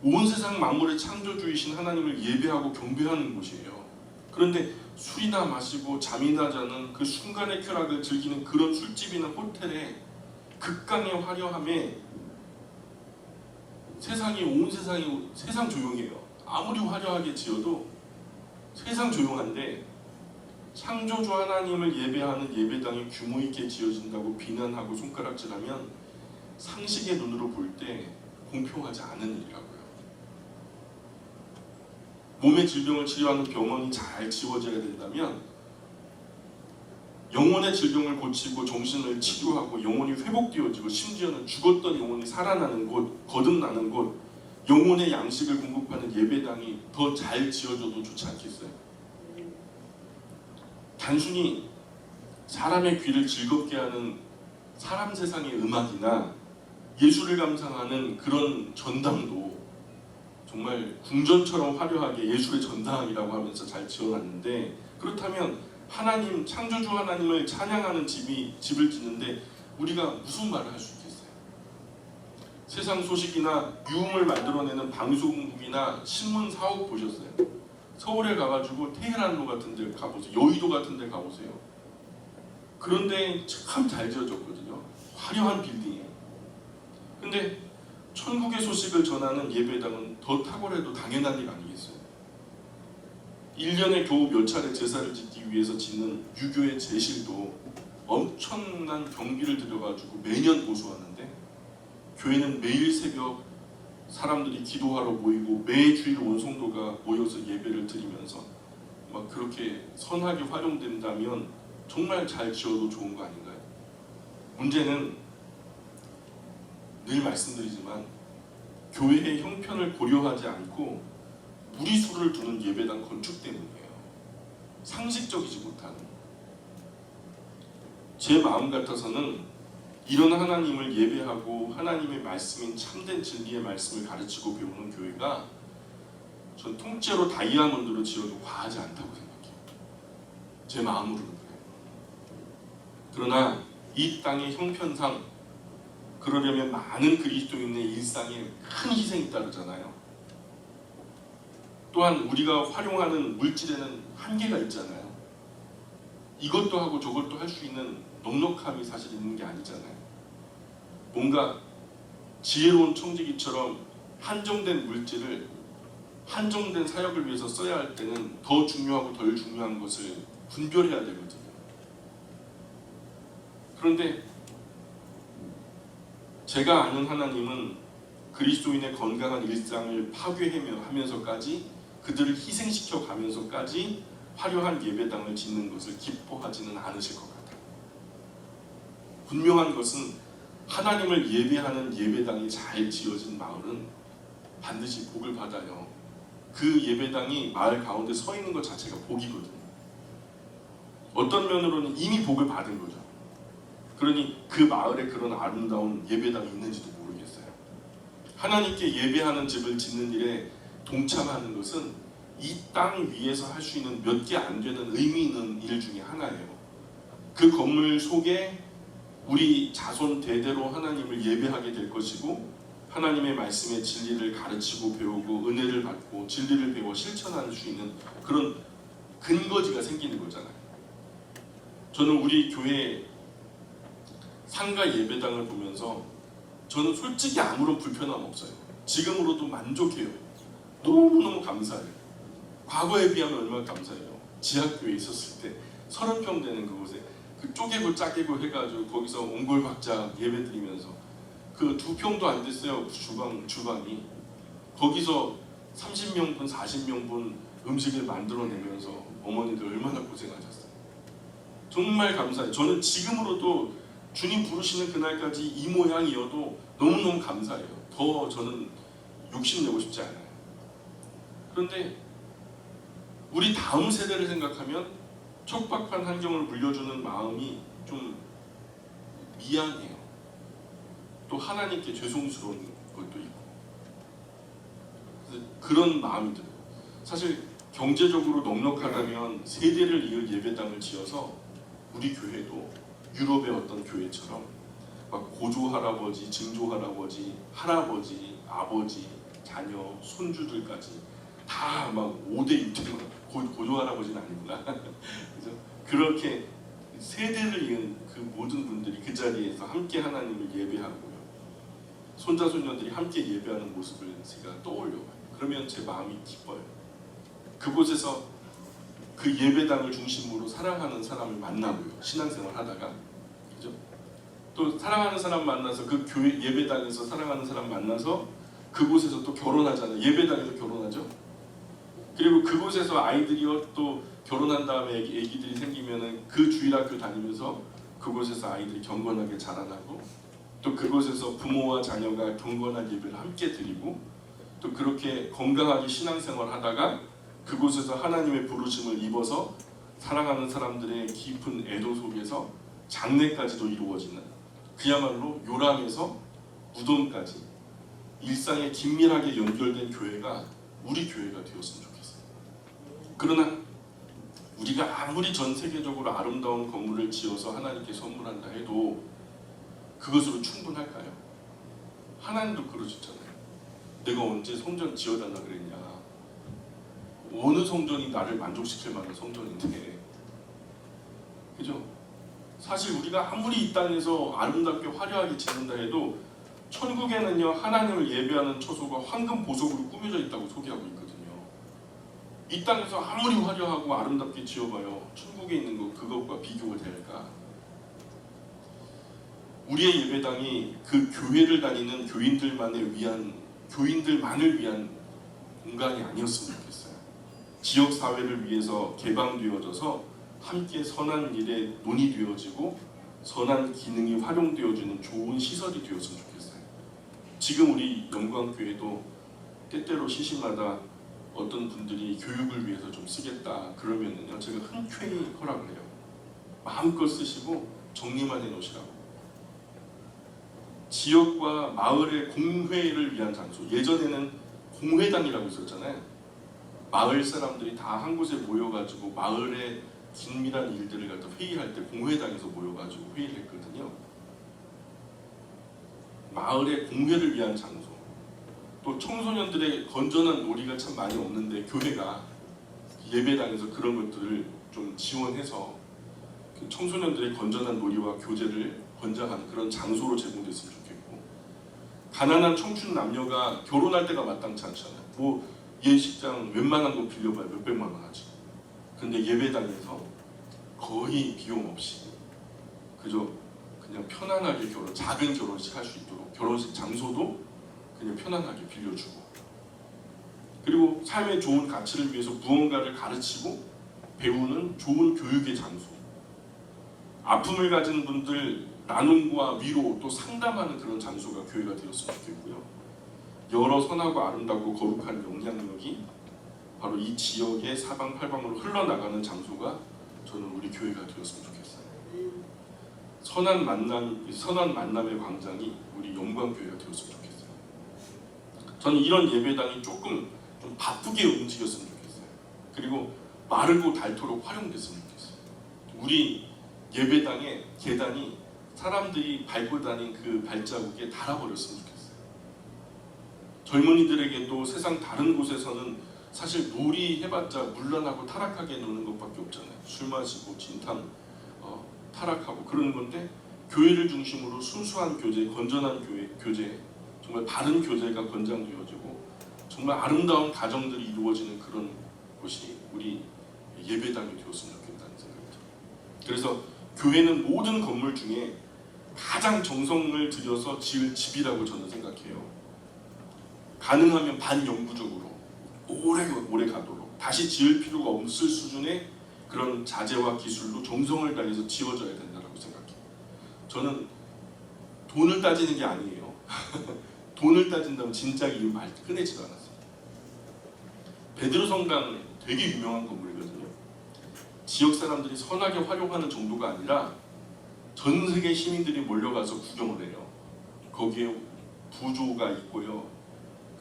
온 세상 만물의 창조주이신 하나님을 예배하고 경배하는 곳이에요. 그런데 술이나 마시고 잠이나 자는 그 순간의 쾌락을 즐기는 그런 술집이나 호텔에 극강의 화려함에 세상 조용해요. 아무리 화려하게 지어도 세상 조용한데 창조주 하나님을 예배하는 예배당이 규모 있게 지어진다고 비난하고 손가락질하면 상식의 눈으로 볼 때 공평하지 않은 일이라고요. 몸의 질병을 치료하는 병원이 잘 지어져야 된다면 영혼의 질병을 고치고 정신을 치료하고 영혼이 회복되어지고 심지어는 죽었던 영혼이 살아나는 곳, 거듭나는 곳, 영혼의 양식을 공급하는 예배당이 더 잘 지어져도 좋지 않겠어요? 단순히 사람의 귀를 즐겁게 하는 사람 세상의 음악이나 예술을 감상하는 그런 전당도 정말 궁전처럼 화려하게 예술의 전당이라고 하면서 잘 지어놨는데, 그렇다면 하나님, 창조주 하나님을 찬양하는 집을 짓는데 우리가 무슨 말을 할 수 있겠어요? 세상 소식이나 유흥을 만들어내는 방송국이나 신문 사옥 보셨어요? 서울에 가가지고 테헤란로 같은 데 가보세요. 여의도 같은 데 가보세요. 그런데 참 잘 지어졌거든요. 화려한 빌딩이에요. 근데 천국의 소식을 전하는 예배당은 더 탁월해도 당연한 일 아니겠어요? 1년에 겨우 몇 차례 제사를 짓기 위해서 짓는 유교의 제실도 엄청난 경비를 들여가지고 매년 보수하는데, 교회는 매일 새벽 사람들이 기도하러 모이고 매주일 온 성도가 모여서 예배를 드리면서 막 그렇게 선하게 활용된다면 정말 잘 지어도 좋은 거 아닌가요? 문제는 늘 말씀드리지만 교회의 형편을 고려하지 않고 무리수를 두는 예배당 건축 때문이에요. 상식적이지 못하는. 제 마음 같아서는 이런 하나님을 예배하고 하나님의 말씀인 참된 진리의 말씀을 가르치고 배우는 교회가 전 통째로 다이아몬드로 지어도 과하지 않다고 생각해요. 제 마음으로는 그래요. 그러나 이 땅의 형편상 그러려면 많은 그리스도인의 일상에 큰 희생이 따르잖아요. 또한 우리가 활용하는 물질에는 한계가 있잖아요. 이것도 하고 저것도 할 수 있는 넉넉함이 사실 있는 게 아니잖아요. 뭔가 지혜로운 청지기처럼 한정된 물질을 한정된 사역을 위해서 써야 할 때는 더 중요하고 덜 중요한 것을 분별해야 되거든요. 그런데 제가 아는 하나님은 그리스도인의 건강한 일상을 파괴하면서까지 그들을 희생시켜 가면서까지 화려한 예배당을 짓는 것을 기뻐하지는 않으실 것 같아요. 분명한 것은 하나님을 예배하는 예배당이 잘 지어진 마을은 반드시 복을 받아요. 그 예배당이 마을 가운데 서 있는 것 자체가 복이거든요. 어떤 면으로는 이미 복을 받은 거죠. 그러니 그 마을에 그런 아름다운 예배당이 있는지도 모르겠어요. 하나님께 예배하는 집을 짓는 일에 동참하는 것은 이 땅 위에서 할 수 있는 몇 개 안 되는 의미 있는 일 중에 하나예요. 그 건물 속에 우리 자손 대대로 하나님을 예배하게 될 것이고, 하나님의 말씀의 진리를 가르치고 배우고 은혜를 받고 진리를 배워 실천할 수 있는 그런 근거지가 생기는 거잖아요. 저는 우리 교회 상가 예배당을 보면서 저는 솔직히 아무런 불편함 없어요. 지금으로도 만족해요. 너무너무 감사해요. 과거에 비하면 얼마나 감사해요. 지하교회에 있었을 때 30평 되는 그곳에 그 쪼개고 짜개고 해가지고 거기서 옹골박자 예배 드리면서 그 2평도 안 됐어요. 주방이 거기서 30명분 40명분 음식을 만들어내면서 어머니들 얼마나 고생하셨어요. 정말 감사해요. 저는 지금으로도 주님 부르시는 그날까지 이 모양이어도 너무너무 감사해요. 더 저는 욕심내고 싶지 않아요. 그런데 우리 다음 세대를 생각하면 척박한 환경을 물려주는 마음이 좀 미안해요. 또 하나님께 죄송스러운 것도 있고, 그런 마음이 들어요. 사실 경제적으로 넉넉하다면 세대를 이을 예배당을 지어서 우리 교회도 유럽의 어떤 교회처럼 막 고조 할아버지, 증조 할아버지, 할아버지, 아버지, 자녀, 손주들까지 다 막 5대 6대 고조 할아버지는 아니구나. 그래서 그렇게 세대를 이은 그 모든 분들이 그 자리에서 함께 하나님을 예배하고요. 손자 손녀들이 함께 예배하는 모습을 제가 떠올려요. 그러면 제 마음이 기뻐요. 그곳에서 그 예배당을 중심으로 사랑하는 사람을 만나고요. 신앙생활 하다가, 그죠? 또 사랑하는 사람 만나서 그 교회 예배당에서 사랑하는 사람 만나서 그곳에서 또 결혼하잖아요. 예배당에서 결혼하죠. 그리고 그곳에서 아이들이요 또 결혼한 다음에 애기들이 생기면은 그 주일학교 다니면서 그곳에서 아이들이 경건하게 자라나고, 또 그곳에서 부모와 자녀가 경건한 예배를 함께 드리고, 또 그렇게 건강하게 신앙생활 하다가 그곳에서 하나님의 부르심을 입어서 사랑하는 사람들의 깊은 애도 속에서 장례까지도 이루어지는, 그야말로 요람에서 무덤까지 일상에 긴밀하게 연결된 교회가 우리 교회가 되었으면 좋겠어요. 그러나 우리가 아무리 전 세계적으로 아름다운 건물을 지어서 하나님께 선물한다 해도 그것으로 충분할까요? 하나님도 그러셨잖아요. 내가 언제 성전 지어달라 그랬냐. 어느 성전이 나를 만족시킬 만한 성전인데, 그죠? 사실 우리가 아무리 이 땅에서 아름답게 화려하게 짓는다 해도 천국에는요 하나님을 예배하는 처소가 황금 보석으로 꾸며져 있다고 소개하고 있거든요. 이 땅에서 아무리 화려하고 아름답게 지어봐요, 천국에 있는 것 그것과 비교가 될까? 우리의 예배당이 그 교회를 다니는 교인들만을 위한 공간이 아니었으면 좋겠어요. 지역 사회를 위해서 개방되어져서 함께 선한 일에 논의되어지고 선한 기능이 활용되어지는 좋은 시설이 되었으면 좋겠어요. 지금 우리 영광교회도 때때로 시시마다 어떤 분들이 교육을 위해서 좀 쓰겠다 그러면은요 제가 흔쾌히 허락을 해요. 마음껏 쓰시고 정리만 해놓으시라고. 지역과 마을의 공회를 위한 장소, 예전에는 공회당이라고 있었잖아요. 마을 사람들이 다 한 곳에 모여가지고 마을의 긴밀한 일들을 갖다 회의할 때 공회당에서 모여가지고 회의를 했거든요. 마을의 공회를 위한 장소, 또 청소년들의 건전한 놀이가 참 많이 없는데 교회가 예배당에서 그런 것들을 좀 지원해서 그 청소년들의 건전한 놀이와 교제를 권장하는 그런 장소로 제공됐으면 좋겠고, 가난한 청춘 남녀가 결혼할 때가 마땅치 않잖아요. 뭐 예식장 웬만한 거 빌려봐야 몇백만 원 하지. 근데 예배당에서 거의 비용 없이 그저 그냥 편안하게 작은 결혼식 할 수 있도록 결혼식 장소도 그냥 편안하게 빌려주고, 그리고 삶의 좋은 가치를 위해서 무언가를 가르치고 배우는 좋은 교육의 장소, 아픔을 가진 분들 나눔과 위로 또 상담하는 그런 장소가 교회가 되었으면 좋겠고요. 여러 선하고 아름답고 거룩한 영향력이 바로 이 지역의 사방팔방으로 흘러나가는 장소가 저는 우리 교회가 되었으면 좋겠어요. 선한 만남의 광장이 우리 영광교회가 되었으면 좋겠어요. 저는 이런 예배당이 조금 좀 바쁘게 움직였으면 좋겠어요. 그리고 마르고 닳도록 활용됐으면 좋겠어요. 우리 예배당의 계단이 사람들이 밟고 다닌 그 발자국에 달아버렸으면 좋겠어요. 젊은이들에게도 세상 다른 곳에서는 사실 놀이해봤자 물러나고 타락하게 노는 것밖에 없잖아요. 술 마시고 진탕 타락하고 그러는 건데, 교회를 중심으로 순수한 교제, 건전한 교제, 정말 바른 교제가 권장되어지고 정말 아름다운 가정들이 이루어지는 그런 곳이 우리 예배당이 되었으면 좋겠다는 생각이 들어요. 그래서 교회는 모든 건물 중에 가장 정성을 들여서 지을 집이라고 저는 생각해요. 가능하면 반영구적으로 오래 가도록 다시 지을 필요가 없을 수준의 그런 자재와 기술로 정성을 다해서 지어져야 된다고 생각해요. 저는 돈을 따지는 게 아니에요. 돈을 따진다면 진짜 이 말 꺼내지도 않았어요. 베드로 성당 되게 유명한 건물이거든요. 지역 사람들이 선하게 활용하는 정도가 아니라 전 세계 시민들이 몰려가서 구경을 해요. 거기에 부조가 있고요,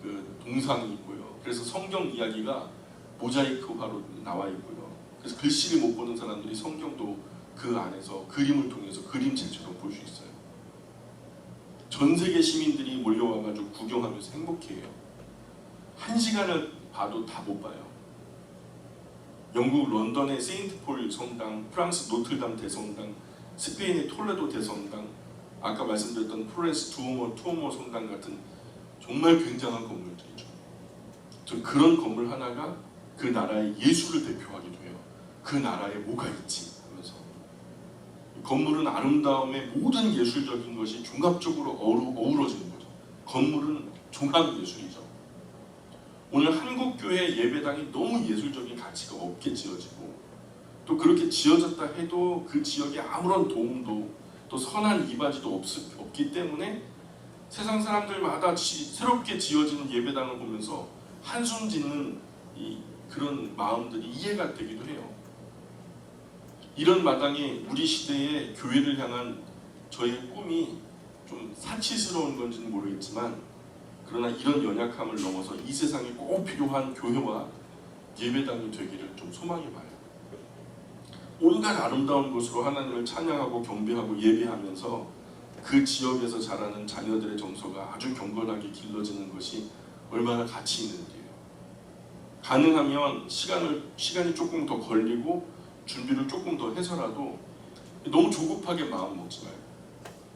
그 동상이 있고요. 그래서 성경 이야기가 모자이크화로 나와 있고요. 그래서 글씨를 못 보는 사람들이 성경도 그 안에서 그림을 통해서 그림책처럼 볼 수 있어요. 전 세계 시민들이 몰려와가지고 구경하면서 행복해해요. 1시간을 봐도 다 못 봐요. 영국 런던의 세인트폴 성당, 프랑스 노틀담 대성당, 스페인의 톨레도 대성당, 아까 말씀드렸던 플로렌스 두오모 성당 같은 정말 굉장한 건물들이죠. 저 그런 건물 하나가 그 나라의 예술을 대표하기도 해요. 그 나라에 뭐가 있지 하면서. 건물은 아름다움의 모든 예술적인 것이 종합적으로 어우러지는 거죠. 건물은 종합 예술이죠. 오늘 한국교회 예배당이 너무 예술적인 가치가 없게 지어지고, 또 그렇게 지어졌다 해도 그 지역에 아무런 도움도 또 선한 이바지도 없기 때문에 세상 사람들마다 새롭게 지어지는 예배당을 보면서 한숨 짓는 그런 마음들이 이해가 되기도 해요. 이런 마당에 우리 시대의 교회를 향한 저의 꿈이 좀 사치스러운 건지는 모르겠지만, 그러나 이런 연약함을 넘어서 이 세상에 꼭 필요한 교회와 예배당이 되기를 좀 소망해 봐요. 온갖 아름다운 곳으로 하나님을 찬양하고 경배하고 예배하면서 그 지역에서 자라는 자녀들의 정서가 아주 경건하게 길러지는 것이 얼마나 가치 있는 일이에요. 가능하면 시간이 조금 더 걸리고 준비를 조금 더 해서라도 너무 조급하게 마음 먹지 말고,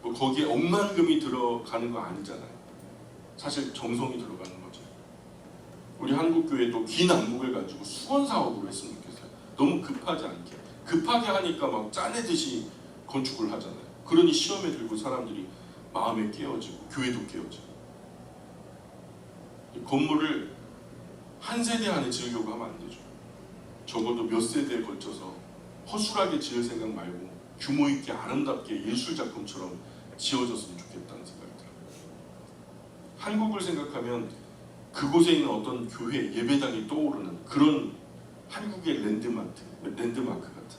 뭐 거기에 억만금이 들어가는 거 아니잖아요. 사실 정성이 들어가는 거죠. 우리 한국교회도 긴 안목을 가지고 수건 사업으로 했으면 좋겠어요. 너무 급하지 않게. 급하게 하니까 막 짜내듯이 건축을 하잖아요. 그러니 시험에 들고 사람들이 마음에 깨어지고 교회도 깨어지고. 건물을 한 세대 안에 지으려고 하면 안 되죠. 적어도 몇 세대에 걸쳐서 허술하게 지을 생각 말고 규모 있게 아름답게 예술작품처럼 지어졌으면 좋겠다는 생각이 들어요. 한국을 생각하면 그곳에 있는 어떤 교회 예배당이 떠오르는 그런 한국의 랜드마크 같은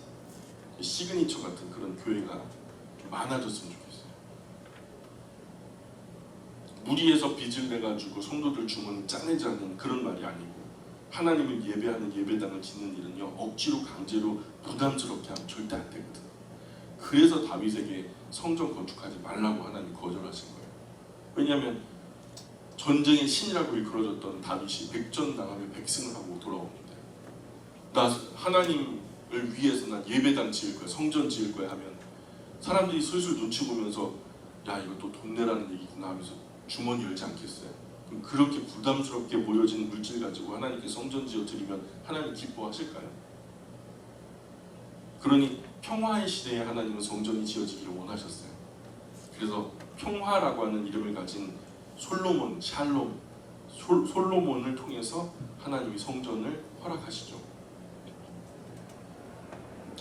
시그니처 같은 그런 교회가 많아졌으면 좋겠어요. 무리해서 빚을 내가지고 성도들 주문을 짜내자는 그런 말이 아니고, 하나님을 예배하는 예배당을 짓는 일은요, 억지로 강제로 부담스럽게 하면 절대 안 되거든. 그래서 다윗에게 성전 건축하지 말라고 하나님이 거절하신 거예요. 왜냐하면 전쟁의 신이라고 일컬어졌던 다윗이 백전당하며 백승을 하고 돌아오는데, 나 하나님을 위해서 난 예배당 지을 거야, 성전 지을 거야 하면 사람들이 슬슬 눈치 보면서 야, 이거 또 돈 내라는 얘기구나 하면서 주머니 열지 않겠어요? 그럼 그렇게 부담스럽게 모여진 물질 가지고 하나님께 성전 지어 드리면 하나님 기뻐하실까요? 그러니 평화의 시대에 하나님은 성전이 지어지기를 원하셨어요. 그래서 평화라고 하는 이름을 가진 솔로몬, 샬롬, 솔로몬을 통해서 하나님이 성전을 허락하시죠.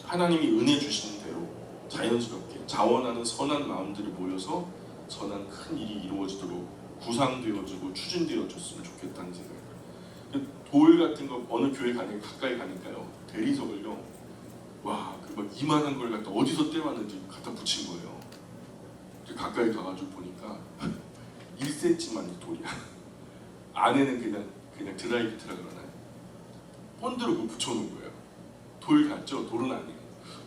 하나님이 은혜 주시는 대로 자연스럽게 자원하는 선한 마음들이 모여서 선한 큰 일이 이루어지도록 구상되어지고 추진되어졌으면 좋겠다는 생각이에요. 돌 같은 거 어느 교회 가까이 가니까요, 대리석을요, 와, 그 막 이만한 걸 갖다 어디서 떼왔는지 갖다 붙인 거예요. 가까이 가가지고 보니까 1cm만 돌이야. 안에는 그냥 드라이기트라 그러나요? 본드로 그 붙여놓은 거예요. 돌 같죠? 돌은 아니에요.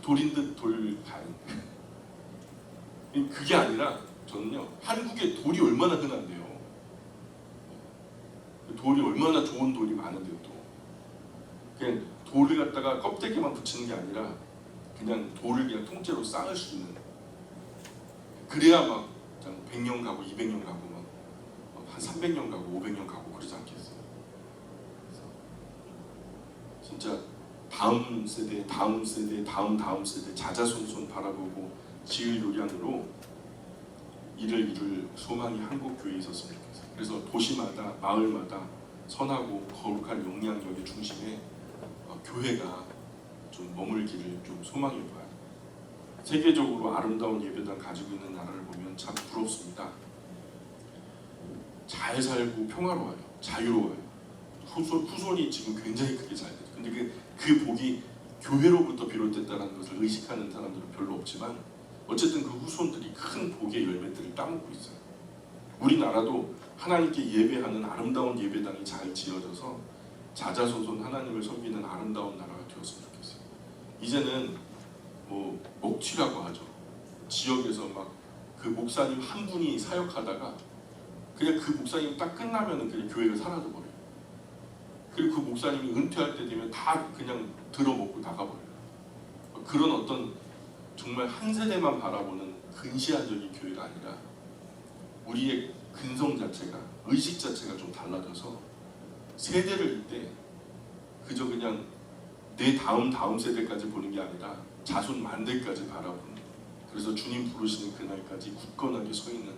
돌인 듯 돌 반. 그게 아니라 저는요, 한국에 돌이 얼마나 흔한데요. 돌이 얼마나 좋은 돌이 많은데요. 또 그냥 돌을 갖다가 껍데기만 붙이는 게 아니라 그냥 돌을 그냥 통째로 쌓을 수 있는, 그래야 막 100년 가고 200년 가고 막 한 300년 가고 500년 가고 그러지 않겠어요. 그래서 진짜 다음 세대 다음 세대 자자손손 바라보고 지을 요량으로 이를 이룰 소망이 한국 교회에 있었으면 좋겠어요. 그래서 도시마다 마을마다 선하고 거룩한 영향력의 중심에 교회가 좀 머물기를 좀 소망해 봐요. 세계적으로 아름다운 예배당 가지고 있는 나라를 보면 참 부럽습니다. 잘 살고 평화로워요. 자유로워요. 후손이 지금 굉장히 크게 잘 돼요. 근데 그 복이 교회로부터 비롯됐다는 것을 의식하는 사람들은 별로 없지만 어쨌든 그 후손들이 큰 복의 열매들을 따먹고 있어요. 우리나라도 하나님께 예배하는 아름다운 예배당이 잘 지어져서 자자손손 하나님을 섬기는 아름다운 나라가 되었으면 좋겠어요. 이제는 뭐 목취라고 하죠. 지역에서 막 그 목사님 한 분이 사역하다가 그냥 그 목사님 딱 끝나면은 그냥 교회가 사라져 버려요. 그리고 그 목사님이 은퇴할 때 되면 다 그냥 들어먹고 나가버려요. 그런 어떤 정말 한 세대만 바라보는 근시안적인 교회가 아니라 우리의 근성 자체가, 의식 자체가 좀 달라져서 세대를 잇때 그저 그냥 내 다음 세대까지 보는 게 아니라 자손 만대까지 바라보는, 그래서 주님 부르시는 그날까지 굳건하게 서 있는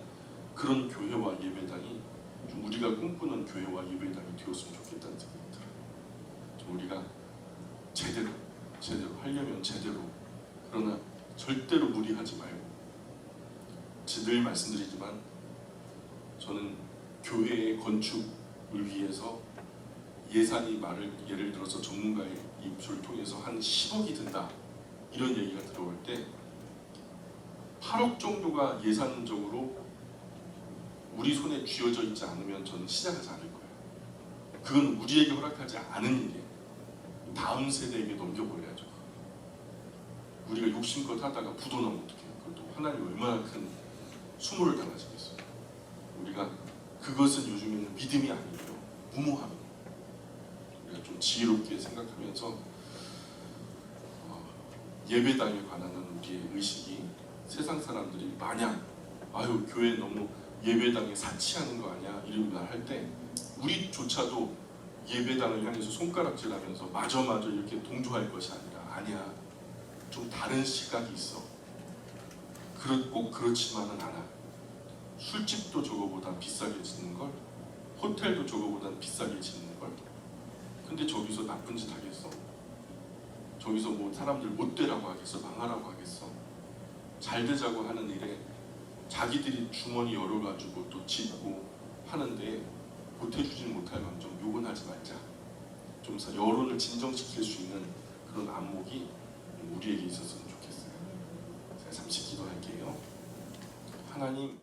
그런 교회와 예배당이 좀 우리가 꿈꾸는 교회와 예배당이 되었으면 좋겠다는 생각이 들어요. 좀 우리가 제대로 하려면 제대로, 그러나 절대로 무리하지 말고, 늘 말씀드리지만 저는 교회의 건축을 위해서 예산이 예를 들어서 전문가의 입술을 통해서 한 10억이 든다 이런 얘기가 들어올 때 8억 정도가 예산적으로 우리 손에 쥐어져 있지 않으면 저는 시작하지 않을 거예요. 그건 우리에게 허락하지 않은 일이에요. 다음 세대에게 넘겨버려야죠. 우리가 욕심껏 하다가 부도나면 어떡해요. 그것도 하나님 얼마나 큰 수모를 당하시겠어요. 우리가 그것은 요즘에는 믿음이 아니고요, 무모함이에요. 우리가 좀 지혜롭게 생각하면서 예배당에 관한 우리의 의식이 세상 사람들이 마냥 아유 교회 너무 예배당에 사치하는 거 아니야 이런 말 할 때 우리조차도 예배당을 향해서 손가락질하면서 마저 이렇게 동조할 것이 아니야. 좀 다른 시각이 있어. 꼭 그렇지만은 않아. 술집도 저거보다 비싸게 짓는 걸, 호텔도 저거보다 비싸게 짓는 걸. 근데 저기서 나쁜 짓 하겠어? 저기서 뭐 사람들 못 되라고 하겠어? 망하라고 하겠어? 잘 되자고 하는 일에 자기들이 주머니 열어가지고 또 짓고 하는데 보태주진 못할 망정 욕은 하지 말자. 좀 여론을 진정시킬 수 있는 그런 안목이 우리에게 있었으면 좋겠어요. 제가 잠시 기도할게요. 하나님,